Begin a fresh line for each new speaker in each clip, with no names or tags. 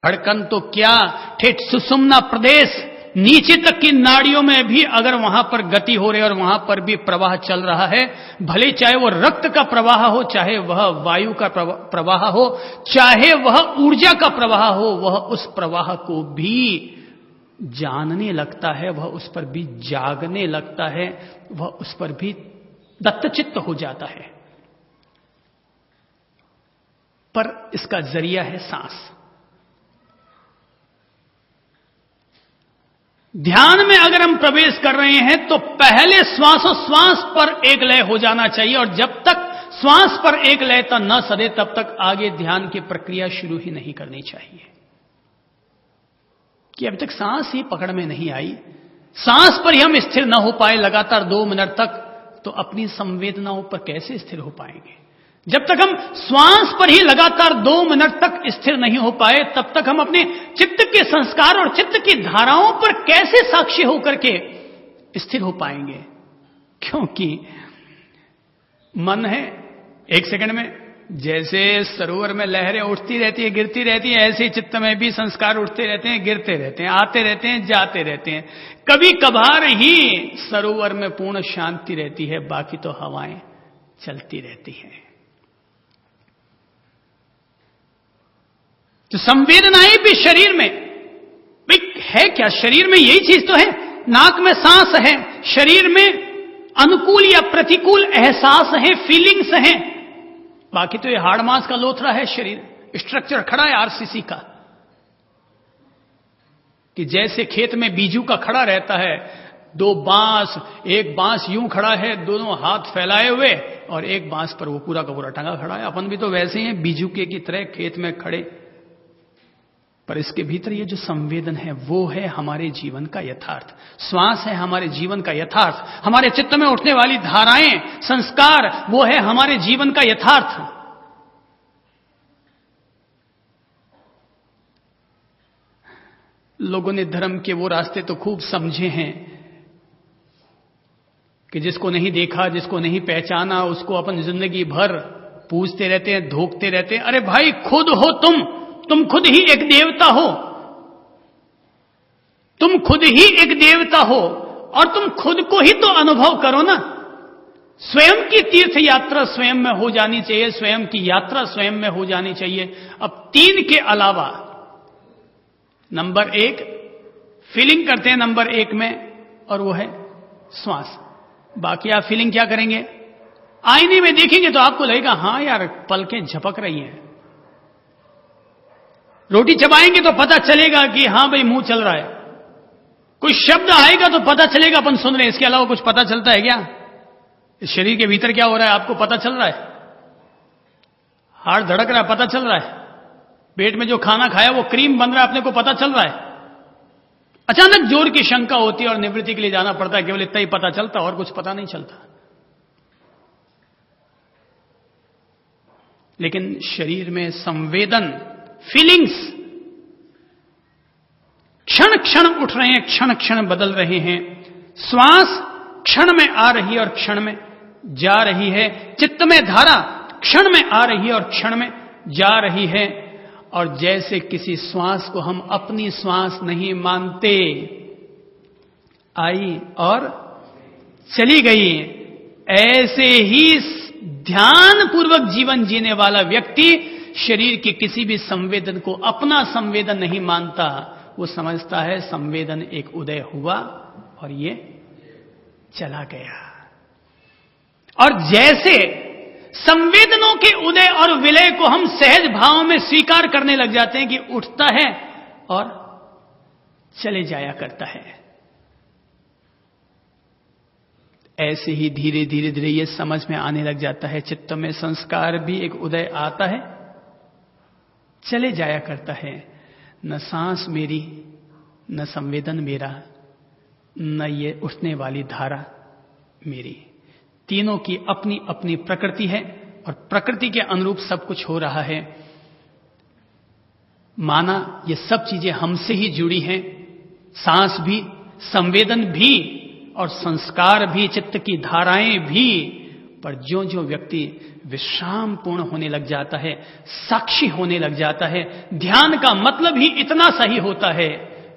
धड़कन तो क्या, ठेठ सुषुम्ना प्रदेश नीचे तक की नाड़ियों में भी अगर वहां पर गति हो रही है और वहां पर भी प्रवाह चल रहा है, भले चाहे वो रक्त का प्रवाह हो, चाहे वह वायु का प्रवाह हो, चाहे वह ऊर्जा का प्रवाह हो, वह उस प्रवाह को भी जानने लगता है, वह उस पर भी जागने लगता है, वह उस पर भी दत्तचित्त हो जाता है। पर इसका जरिया है सांस। ध्यान में अगर हम प्रवेश कर रहे हैं तो पहले श्वासोश्वास पर एक लय हो जाना चाहिए, और जब तक श्वास पर एक लयता न सदे तब तक आगे ध्यान की प्रक्रिया शुरू ही नहीं करनी चाहिए। कि अभी तक सांस ही पकड़ में नहीं आई, सांस पर ही हम स्थिर न हो पाए लगातार 2 मिनट तक, तो अपनी संवेदनाओं पर कैसे स्थिर हो पाएंगे? जब तक हम श्वास पर ही लगातार 2 मिनट तक स्थिर नहीं हो पाए, तब तक हम अपने चित्त के संस्कार और चित्त की धाराओं पर कैसे साक्षी होकर के स्थिर हो पाएंगे? क्योंकि मन है 1 सेकंड में, जैसे सरोवर में लहरें उठती रहती है गिरती रहती है, ऐसे चित्त में भी संस्कार उठते रहते हैं गिरते रहते हैं, आते रहते हैं जाते रहते हैं। कभी कभार ही सरोवर में पूर्ण शांति रहती है, बाकी तो हवाएं चलती रहती हैं। तो संवेदनाएं भी शरीर में है क्या? शरीर में यही चीज तो है, नाक में सांस है, शरीर में अनुकूल या प्रतिकूल एहसास है, फीलिंग्स हैं, बाकी तो ये हाड़ मांस का लोथड़ा है शरीर, स्ट्रक्चर खड़ा है आरसीसी का। कि जैसे खेत में बीजू का खड़ा रहता है, 2 बांस, एक बांस यूं खड़ा है दोनों हाथ फैलाए हुए, और एक बांस पर वो पूरा का पूरा टंगा खड़ा है। अपन भी तो वैसे ही हैं, बीजू के की तरह खेत में खड़े, पर इसके भीतर ये जो संवेदन है वो है हमारे जीवन का यथार्थ। श्वास है हमारे जीवन का यथार्थ, हमारे चित्त में उठने वाली धाराएं, संस्कार, वो है हमारे जीवन का यथार्थ। लोगों ने धर्म के वो रास्ते तो खूब समझे हैं कि जिसको नहीं देखा, जिसको नहीं पहचाना, उसको अपन जिंदगी भर पूछते रहते हैं, धोखते रहते हैं। अरे भाई, खुद हो तुम खुद ही एक देवता हो, तुम खुद ही एक देवता हो, और तुम खुद को ही तो अनुभव करो ना। स्वयं की तीर्थ यात्रा स्वयं में हो जानी चाहिए, स्वयं की यात्रा स्वयं में हो जानी चाहिए। अब 3 के अलावा नंबर 1 फीलिंग करते हैं नंबर 1 में, और वो है श्वास। बाकी आप फीलिंग क्या करेंगे? आईने में देखेंगे तो आपको लगेगा हां यार पलकें झपक रही हैं। रोटी चबाएंगे तो पता चलेगा कि हां भाई मुंह चल रहा है। कोई शब्द आएगा तो पता चलेगा अपन सुन रहे हैं, इसके अलावा कुछ पता चलता है क्या? इस शरीर के भीतर क्या हो रहा है आपको पता चल रहा है? हार्ट धड़क रहा है, पता चल रहा है? पेट में जो खाना खाया वो क्रीम बन रहा है, अपने को पता चल रहा है? अचानक जोर की शंका होती है और निवृत्ति के लिए जाना पड़ता है, केवल इतना ही पता चलता और कुछ पता नहीं चलता। लेकिन शरीर में संवेदन, फीलिंग्स क्षण क्षण उठ रहे हैं, क्षण क्षण बदल रहे हैं। श्वास क्षण में आ रही है और क्षण में जा रही है, चित्त में धारा क्षण में आ रही है और क्षण में जा रही है। और जैसे किसी श्वास को हम अपनी श्वास नहीं मानते, आई और चली गई, ऐसे ही ध्यान पूर्वक जीवन जीने वाला व्यक्ति शरीर के किसी भी संवेदन को अपना संवेदन नहीं मानता। वो समझता है संवेदन एक उदय हुआ और ये चला गया। और जैसे संवेदनों के उदय और विलय को हम सहज भाव में स्वीकार करने लग जाते हैं कि उठता है और चले जाया करता है, ऐसे ही धीरे धीरे धीरे ये समझ में आने लग जाता है चित्त में संस्कार भी एक उदय आता है, चले जाया करता है। न सांस मेरी, न संवेदन मेरा, न ये उठने वाली धारा मेरी। तीनों की अपनी अपनी प्रकृति है और प्रकृति के अनुरूप सब कुछ हो रहा है। माना ये सब चीजें हमसे ही जुड़ी हैं, सांस भी, संवेदन भी और संस्कार भी, चित्त की धाराएं भी पर ज्यों ज्यों व्यक्ति विश्राम पूर्ण होने लग जाता है, साक्षी होने लग जाता है, ध्यान का मतलब ही इतना सही होता है,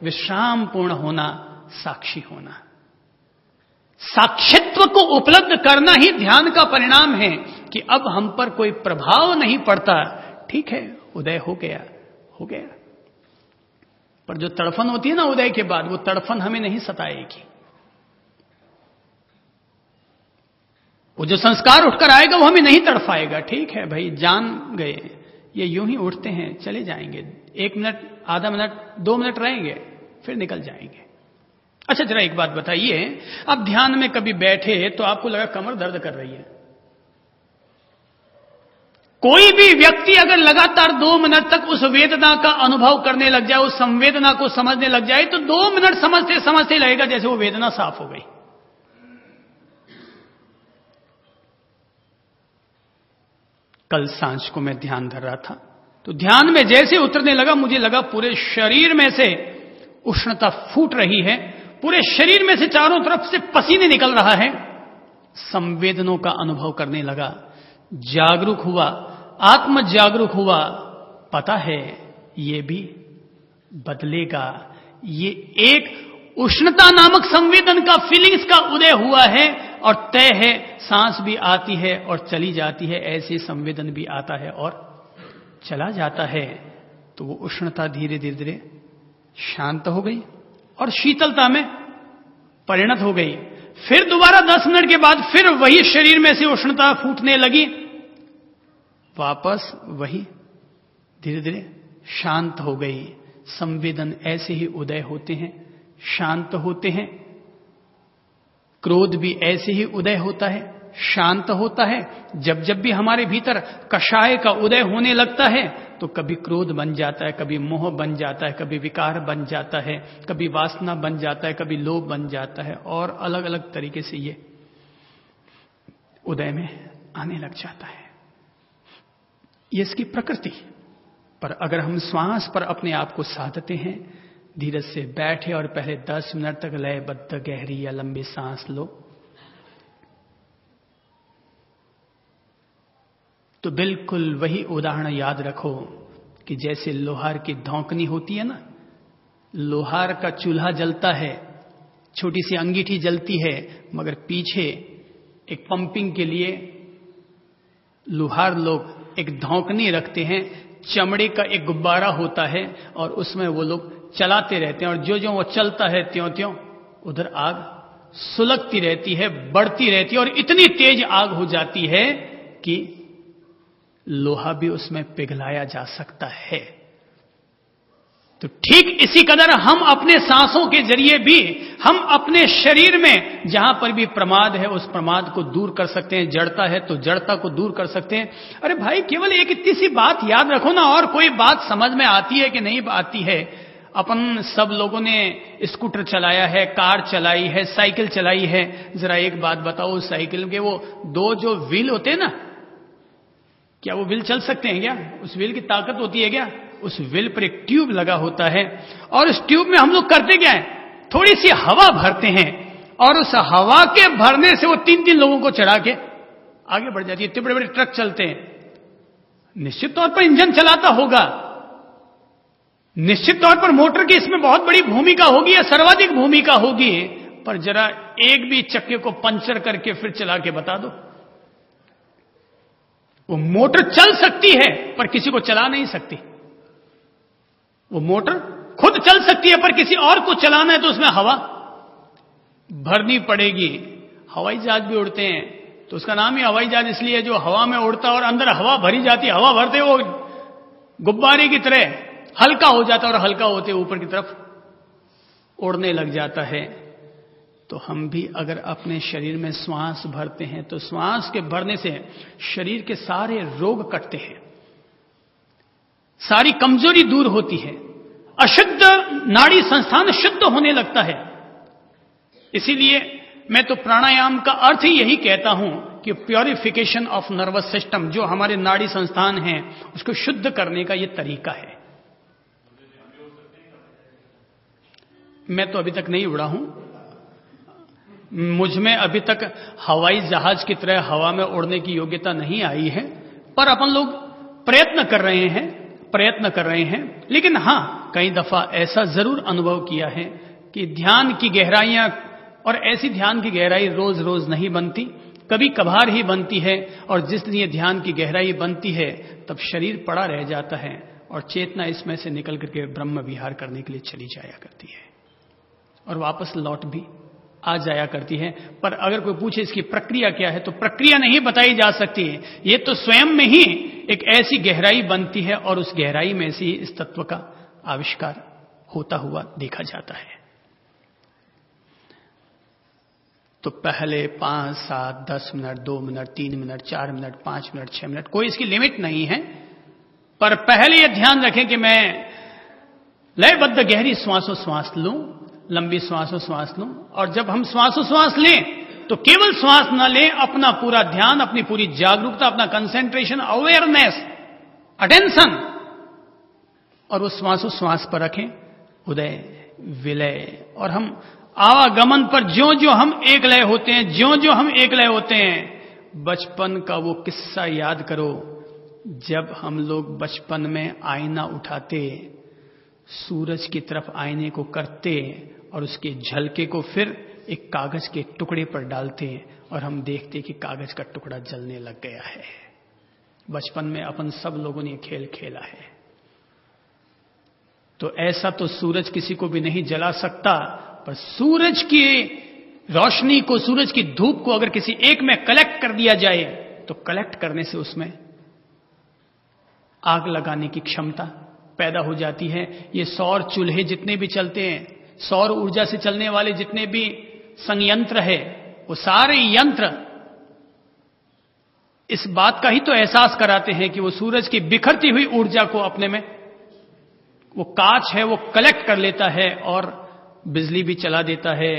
विश्राम पूर्ण होना, साक्षी होना। साक्षित्व को उपलब्ध करना ही ध्यान का परिणाम है कि अब हम पर कोई प्रभाव नहीं पड़ता। ठीक है, उदय हो गया, हो गया, पर जो तड़फन होती है ना उदय के बाद, वो तड़फन हमें नहीं सताएगी। वो जो संस्कार उठकर आएगा वो हमें नहीं तड़फाएगा। ठीक है भाई, जान गए, ये यूं ही उठते हैं, चले जाएंगे, 1 मिनट, आधा मिनट, 2 मिनट रहेंगे, फिर निकल जाएंगे। अच्छा, जरा एक बात बताइए, आप ध्यान में कभी बैठे तो आपको लगा कमर दर्द कर रही है? कोई भी व्यक्ति अगर लगातार 2 मिनट तक उस वेदना का अनुभव करने लग जाए, उस संवेदना को समझने लग जाए, तो 2 मिनट समझते समझते लगेगा जैसे वो वेदना साफ हो गई। कल सांझ को मैं ध्यान धर रहा था, तो ध्यान में जैसे उतरने लगा, मुझे लगा पूरे शरीर में से उष्णता फूट रही है, पूरे शरीर में से चारों तरफ से पसीने निकल रहा है। संवेदनों का अनुभव करने लगा, जागरूक हुआ, आत्म जागरूक हुआ। पता है ये भी बदलेगा, ये एक उष्णता नामक संवेदन का, फीलिंग्स का उदय हुआ है और तय है। सांस भी आती है और चली जाती है, ऐसे संवेदन भी आता है और चला जाता है। तो वो उष्णता धीरे धीरे धीरे शांत हो गई और शीतलता में परिणत हो गई। फिर दोबारा 10 मिनट के बाद फिर वही शरीर में से उष्णता फूटने लगी, वापस वही धीरे धीरे शांत हो गई। संवेदन ऐसे ही उदय होते हैं, शांत होते हैं। क्रोध भी ऐसे ही उदय होता है, शांत होता है। जब जब भी हमारे भीतर कषाय का उदय होने लगता है, तो कभी क्रोध बन जाता है, कभी मोह बन जाता है, कभी विकार बन जाता है, कभी वासना बन जाता है, कभी लोभ बन जाता है, और अलग अलग तरीके से ये उदय में आने लग जाता है। ये इसकी प्रकृति। पर अगर हम श्वास पर अपने आप को साधते हैं, धीरज से बैठे और पहले 10 मिनट तक लयबद्ध गहरी या लंबी सांस लो, तो बिल्कुल वही उदाहरण याद रखो कि जैसे लोहार की धौंकनी होती है ना, लोहार का चूल्हा जलता है, छोटी सी अंगीठी जलती है, मगर पीछे एक पंपिंग के लिए लोहार लोग एक धौंकनी रखते हैं, चमड़े का एक गुब्बारा होता है और उसमें वो लोग चलाते रहते हैं, और जो जो वो चलता है त्यों त्यों उधर आग सुलगती रहती है, बढ़ती रहती है, और इतनी तेज आग हो जाती है कि लोहा भी उसमें पिघलाया जा सकता है। तो ठीक इसी कदर हम अपने सांसों के जरिए भी हम अपने शरीर में जहां पर भी प्रमाद है उस प्रमाद को दूर कर सकते हैं, जड़ता है तो जड़ता को दूर कर सकते हैं। अरे भाई, केवल एक इतनी सी बात याद रखो ना, और कोई बात समझ में आती है कि नहीं आती है। अपन सब लोगों ने स्कूटर चलाया है, कार चलाई है, साइकिल चलाई है। जरा एक बात बताओ, साइकिल के वो 2 जो व्हील होते हैं ना, क्या वो व्हील चल सकते हैं क्या? उस व्हील की ताकत होती है क्या? उस व्हील पर एक ट्यूब लगा होता है, और उस ट्यूब में हम लोग करते क्या है, थोड़ी सी हवा भरते हैं, और उस हवा के भरने से वो 3-3 लोगों को चढ़ा के आगे बढ़ जाती है। इतने बड़े बड़े ट्रक चलते हैं, निश्चित तौर पर इंजन चलाता होगा, निश्चित तौर पर मोटर की इसमें बहुत बड़ी भूमिका होगी या सर्वाधिक भूमिका होगी, पर जरा एक भी चक्के को पंचर करके फिर चला के बता दो। वो मोटर चल सकती है पर किसी को चला नहीं सकती। वो मोटर खुद चल सकती है पर किसी और को चलाना है तो उसमें हवा भरनी पड़ेगी। हवाई जहाज भी उड़ते हैं तो उसका नाम ही हवाई जहाज इसलिए जो हवा में उड़ता है और अंदर हवा भरी जाती है। हवा भरते वो गुब्बारे की तरह हल्का हो जाता है और हल्का होते ऊपर की तरफ उड़ने लग जाता है। तो हम भी अगर अपने शरीर में श्वास भरते हैं तो श्वास के भरने से शरीर के सारे रोग कटते हैं, सारी कमजोरी दूर होती है, अशुद्ध नाड़ी संस्थान शुद्ध होने लगता है। इसीलिए मैं तो प्राणायाम का अर्थ ही यही कहता हूं कि प्योरिफिकेशन ऑफ नर्वस सिस्टम, जो हमारे नाड़ी संस्थान हैं उसको शुद्ध करने का यह तरीका है। मैं तो अभी तक नहीं उड़ा हूं, मुझ में अभी तक हवाई जहाज की तरह हवा में उड़ने की योग्यता नहीं आई है, पर अपन लोग प्रयत्न कर रहे हैं। लेकिन हां, कई दफा ऐसा जरूर अनुभव किया है कि ध्यान की गहराइयां, और ऐसी ध्यान की गहराई रोज रोज नहीं बनती, कभी कभार ही बनती है। और जिस दिन ये ध्यान की गहराई बनती है तब शरीर पड़ा रह जाता है और चेतना इसमें से निकल करके ब्रह्म विहार करने के लिए चली जाया करती है और वापस लौट भी आ जाया करती है। पर अगर कोई पूछे इसकी प्रक्रिया क्या है, तो प्रक्रिया नहीं बताई जा सकती है। ये तो स्वयं में ही एक ऐसी गहराई बनती है और उस गहराई में से ही इस तत्व का आविष्कार होता हुआ देखा जाता है। तो पहले 5, 7, 10 minute, 2 minute, 3 minute, 4 minute, 5 minute, 6 minute, कोई इसकी लिमिट नहीं है। पर पहले यह ध्यान रखें कि मैं लयबद्ध गहरी श्वासोश्वास लूं, लंबी श्वासोश्वास लूं। और जब हम श्वासोश्वास लें तो केवल श्वास न लें, अपना पूरा ध्यान, अपनी पूरी जागरूकता, अपना कंसेंट्रेशन, अवेयरनेस, अटेंशन, और उस श्वासोश्वास पर रखें, उदय विलय। और हम आवागमन पर ज्यों ज्यों हम एक लय होते हैं, ज्यों ज्यों हम एक लय होते हैं, बचपन का वो किस्सा याद करो जब हम लोग बचपन में आईना उठाते, सूरज की तरफ आईने को करते और उसके झलके को फिर एक कागज के टुकड़े पर डालते और हम देखते कि कागज का टुकड़ा जलने लग गया है। बचपन में अपन सब लोगों ने खेल खेला है। तो ऐसा तो सूरज किसी को भी नहीं जला सकता, पर सूरज की रोशनी को, सूरज की धूप को अगर किसी एक में कलेक्ट कर दिया जाए तो कलेक्ट करने से उसमें आग लगाने की क्षमता पैदा हो जाती है। ये सौर चूल्हे जितने भी चलते हैं, सौर ऊर्जा से चलने वाले जितने भी संयंत्र है, वो सारे यंत्र इस बात का ही तो एहसास कराते हैं कि वो सूरज की बिखरती हुई ऊर्जा को अपने में, वो कांच है वो कलेक्ट कर लेता है और बिजली भी चला देता है,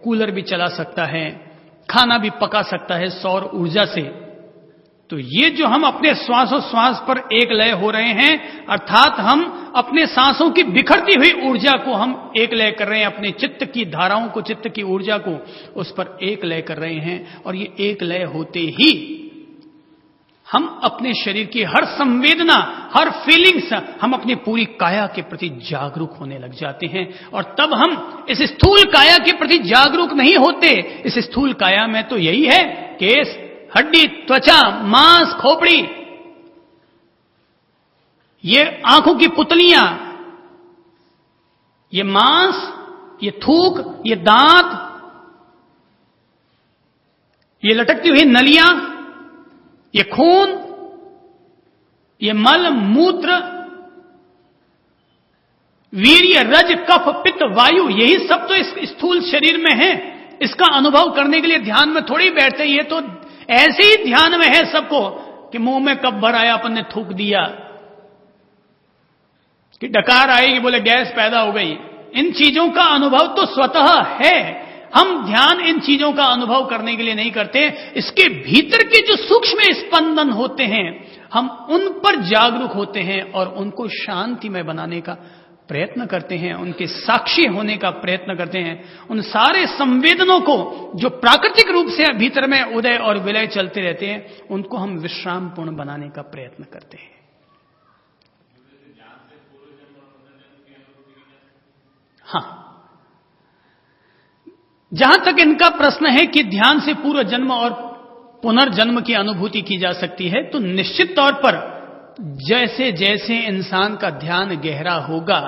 कूलर भी चला सकता है, खाना भी पका सकता है सौर ऊर्जा से। तो ये जो हम अपने श्वासोश्वास पर एक लय हो रहे हैं, अर्थात हम अपने सांसों की बिखरती हुई ऊर्जा को हम एक लय कर रहे हैं, अपने चित्त की धाराओं को, चित्त की ऊर्जा को उस पर एक लय कर रहे हैं। और ये एक लय होते ही हम अपने शरीर की हर संवेदना, हर फीलिंग्स, हम अपनी पूरी काया के प्रति जागरूक होने लग जाते हैं। और तब हम इस स्थूल काया के प्रति जागरूक नहीं होते। इस स्थूल काया में तो यही है, केस, हड्डी, त्वचा, मांस, खोपड़ी, ये आंखों की पुतलियां, ये मांस, ये थूक, ये दांत, ये लटकती हुई नलियां, ये खून, ये मल, मूत्र, वीर्य, रज, कफ, पित्त, वायु, यही सब तो इस स्थूल शरीर में है। इसका अनुभव करने के लिए ध्यान में थोड़ी बैठते, ये तो ऐसे ही ध्यान में है सबको कि मुंह में कब भर आया, अपन ने थूक दिया, कि डकार आएगी, बोले गैस पैदा हो गई। इन चीजों का अनुभव तो स्वतः है, हम ध्यान इन चीजों का अनुभव करने के लिए नहीं करते। इसके भीतर के जो सूक्ष्म स्पंदन होते हैं, हम उन पर जागरूक होते हैं और उनको शांतिमय बनाने का प्रयत्न करते हैं, उनके साक्षी होने का प्रयत्न करते हैं। उन सारे संवेदनों को जो प्राकृतिक रूप से भीतर में उदय और विलय चलते रहते हैं, उनको हम विश्रामपूर्ण बनाने का प्रयत्न करते हैं। हाँ, जहां तक इनका प्रश्न है कि ध्यान से पूर्व जन्म और पुनर्जन्म की अनुभूति की जा सकती है, तो निश्चित तौर पर जैसे जैसे इंसान का ध्यान गहरा होगा,